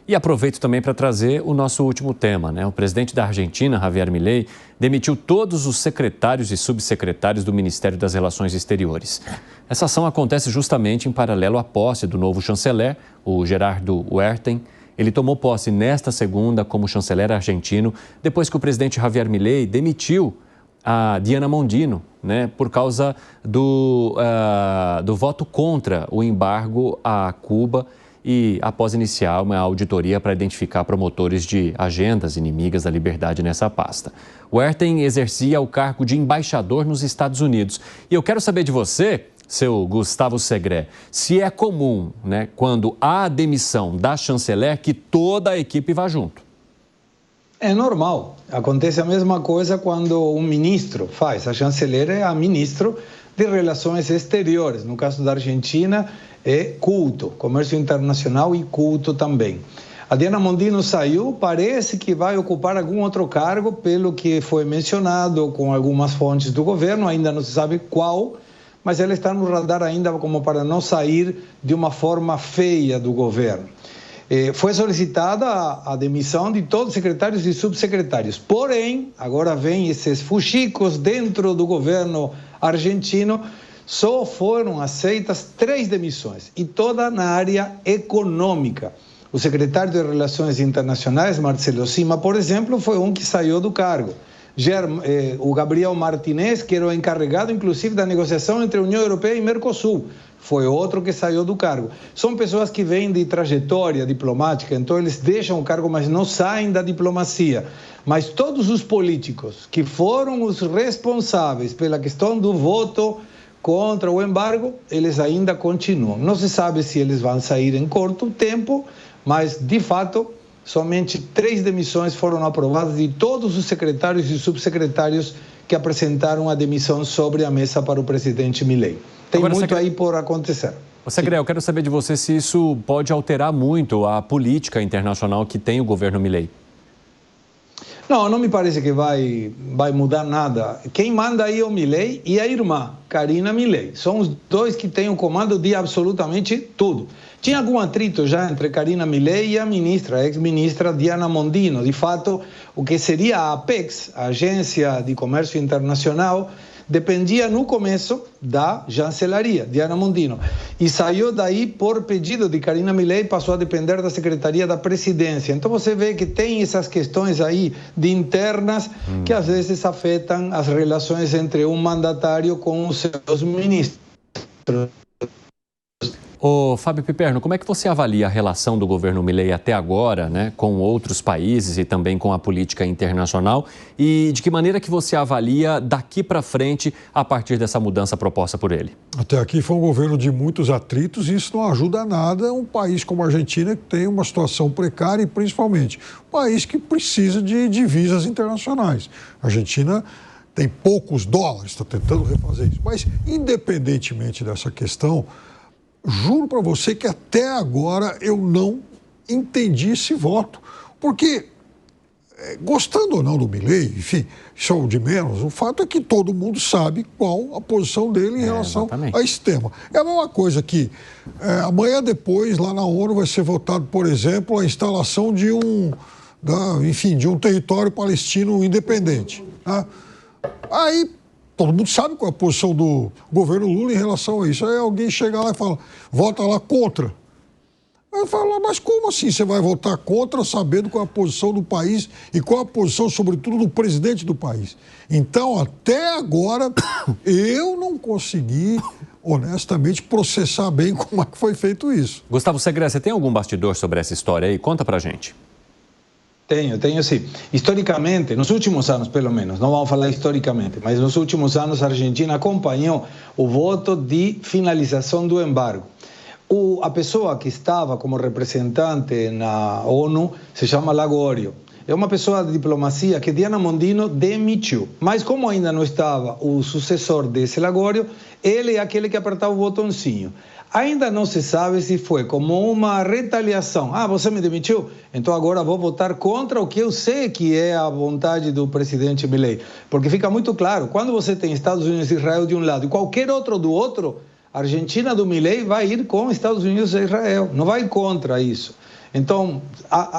E aproveito também para trazer o nosso último tema, né? O presidente da Argentina, Javier Milei, demitiu todos os secretários e subsecretários do Ministério das Relações Exteriores. Essa ação acontece justamente em paralelo à posse do novo chanceler, o Gerardo Huerta. Ele tomou posse nesta segunda como chanceler argentino, depois que o presidente Javier Milei demitiu a Diana Mondino, né, por causa do voto contra o embargo a Cuba e após iniciar uma auditoria para identificar promotores de agendas inimigas da liberdade nessa pasta. O Huerta exercia o cargo de embaixador nos Estados Unidos. E eu quero saber de você, seu Gustavo Segré, se é comum, né, quando há a demissão da chanceler, que toda a equipe vá junto. É normal. Acontece a mesma coisa quando um ministro faz. A chanceler é a ministro de Relações Exteriores. No caso da Argentina, é culto, comércio internacional e culto também. A Diana Mondino saiu, parece que vai ocupar algum outro cargo, pelo que foi mencionado com algumas fontes do governo, ainda não se sabe qual, mas ela está no radar ainda como para não sair de uma forma feia do governo. Foi solicitada a demissão de todos os secretários e subsecretários. Porém, agora vem esses fuxicos dentro do governo argentino, só foram aceitas 3 demissões, e toda na área econômica. O secretário de Relações Internacionais, Marcelo Sima, por exemplo, foi um que saiu do cargo. O Gabriel Martinez, que era o encarregado, inclusive, da negociação entre a União Europeia e Mercosul, foi outro que saiu do cargo. São pessoas que vêm de trajetória diplomática, então eles deixam o cargo, mas não saem da diplomacia. Mas todos os políticos que foram os responsáveis pela questão do voto contra o embargo, eles ainda continuam. Não se sabe se eles vão sair em curto tempo, mas, de fato, somente 3 demissões foram aprovadas de todos os secretários e subsecretários que apresentaram a demissão sobre a mesa para o presidente Milei. Tem agora, muito aí por acontecer. Segré, eu quero saber de você se isso pode alterar muito a política internacional que tem o governo Milei. Não me parece que vai mudar nada. Quem manda aí é o Milei e a irmã, Karina Milei. São os 2 que têm o comando de absolutamente tudo. Tinha algum atrito já entre Karina Milei e a ex-ministra Diana Mondino. De fato, o que seria a Apex, a Agência de Comércio Internacional, dependia no começo da chancelaria, Diana Mondino. E saiu daí por pedido de Karina Milei, passou a depender da Secretaria da Presidência. Então você vê que tem essas questões aí de internas que às vezes afetam as relações entre um mandatário com os seus ministros. Ô, Fábio Piperno, como é que você avalia a relação do governo Milei até agora, né, com outros países e também com a política internacional? E de que maneira que você avalia daqui para frente a partir dessa mudança proposta por ele? Até aqui foi um governo de muitos atritos e isso não ajuda nada um país como a Argentina, que tem uma situação precária e principalmente um país que precisa de divisas internacionais. A Argentina tem poucos dólares, está tentando refazer isso. Mas, independentemente dessa questão, juro para você que até agora eu não entendi esse voto. Porque, gostando ou não do Milei, enfim, isso é o de menos, o fato é que todo mundo sabe qual a posição dele em relação a esse tema. É a mesma coisa que amanhã depois, lá na ONU, vai ser votado, por exemplo, a instalação de de um território palestino independente. Tá? Aí todo mundo sabe qual é a posição do governo Lula em relação a isso. Aí alguém chega lá e fala, vota lá contra. Aí eu falo, mas como assim você vai votar contra sabendo qual é a posição do país e qual é a posição, sobretudo, do presidente do país? Então, até agora, eu não consegui, honestamente, processar bem como é que foi feito isso. Gustavo Segré, você tem algum bastidor sobre essa história aí? Conta pra gente. Tenho sim. Historicamente, nos últimos anos, pelo menos, não vamos falar historicamente, mas nos últimos anos a Argentina acompanhou o voto de finalização do embargo. A pessoa que estava como representante na ONU se chama Lagorio. É uma pessoa de diplomacia que Diana Mondino demitiu. Mas como ainda não estava o sucessor desse Lagorio, ele é aquele que apertava o botãozinho. Ainda não se sabe se foi como uma retaliação. Você me demitiu? Então agora vou votar contra o que eu sei que é a vontade do presidente Milei. Porque fica muito claro, quando você tem Estados Unidos e Israel de um lado e qualquer outro do outro, a Argentina do Milei vai ir com Estados Unidos e Israel, não vai contra isso. Então,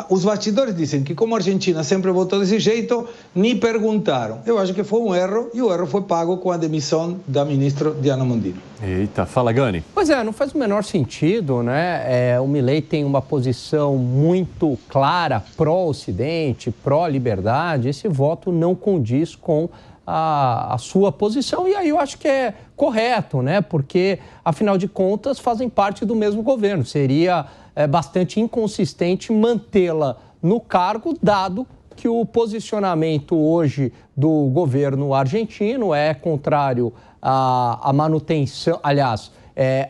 os bastidores dizem que como a Argentina sempre votou desse jeito, nem perguntaram. Eu acho que foi um erro e o erro foi pago com a demissão da ministra Diana Mondino. Eita, fala, Gani. Pois é, não faz o menor sentido, né? O Milei tem uma posição muito clara pró-Ocidente, pró-liberdade. Esse voto não condiz com a sua posição, e aí eu acho que é correto, né? Porque, afinal de contas, fazem parte do mesmo governo. Seria bastante inconsistente mantê-la no cargo, dado que o posicionamento hoje do governo argentino é contrário à manutenção, aliás,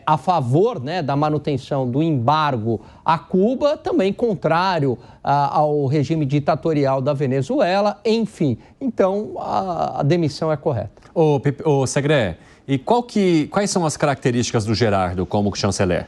a favor, né, da manutenção do embargo a Cuba, também contrário ao regime ditatorial da Venezuela, enfim. Então, a demissão é correta. Ô Segré, e quais são as características do Gerardo como chanceler?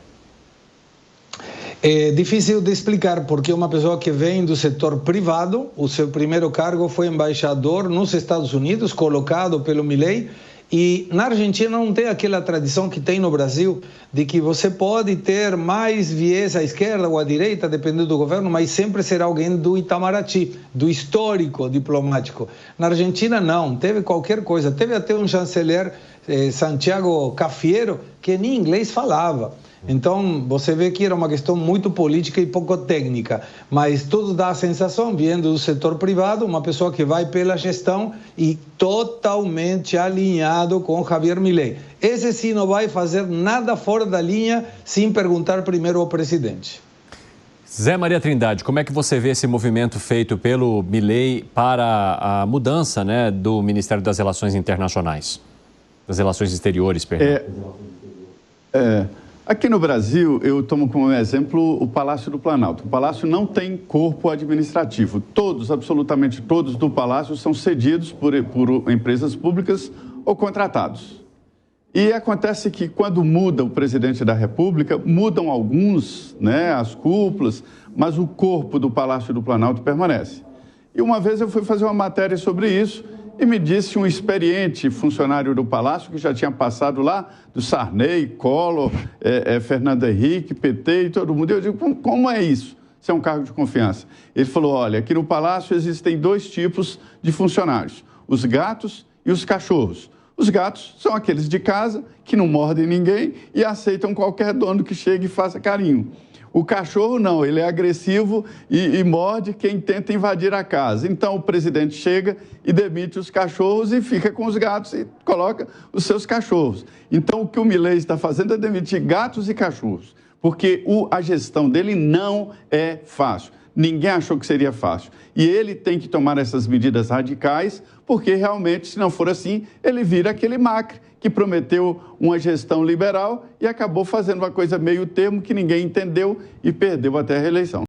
É difícil de explicar, porque uma pessoa que vem do setor privado, o seu primeiro cargo foi embaixador nos Estados Unidos, colocado pelo Milei. E na Argentina não tem aquela tradição que tem no Brasil, de que você pode ter mais viés à esquerda ou à direita, dependendo do governo, mas sempre será alguém do Itamaraty, do histórico diplomático. Na Argentina não, teve qualquer coisa. Teve até um chanceler, Santiago Cafiero, que nem inglês falava. Então, você vê que era uma questão muito política e pouco técnica, mas tudo dá a sensação, vindo do setor privado, uma pessoa que vai pela gestão e totalmente alinhado com Javier Milei. Esse sim não vai fazer nada fora da linha sem perguntar primeiro ao presidente. Zé Maria Trindade, como é que você vê esse movimento feito pelo Milei para a mudança, né, do Ministério das Relações Internacionais? Das Relações Exteriores, perdão. Aqui no Brasil, eu tomo como exemplo o Palácio do Planalto. O Palácio não tem corpo administrativo. Todos, absolutamente todos do Palácio são cedidos por empresas públicas ou contratados. E acontece que quando muda o presidente da República, mudam alguns, né, as cúpulas, mas o corpo do Palácio do Planalto permanece. E uma vez eu fui fazer uma matéria sobre isso, e me disse um experiente funcionário do Palácio, que já tinha passado lá, do Sarney, Collor, Fernando Henrique, PT e todo mundo. Eu digo, como é isso? Isso é um cargo de confiança. Ele falou, olha, aqui no Palácio existem dois tipos de funcionários, os gatos e os cachorros. Os gatos são aqueles de casa, que não mordem ninguém e aceitam qualquer dono que chegue e faça carinho. O cachorro não, ele é agressivo e morde quem tenta invadir a casa. Então o presidente chega e demite os cachorros e fica com os gatos e coloca os seus cachorros. Então o que o Milei está fazendo é demitir gatos e cachorros, porque a gestão dele não é fácil. Ninguém achou que seria fácil. E ele tem que tomar essas medidas radicais, porque realmente, se não for assim, ele vira aquele Macri, que prometeu uma gestão liberal e acabou fazendo uma coisa meio termo que ninguém entendeu e perdeu até a reeleição.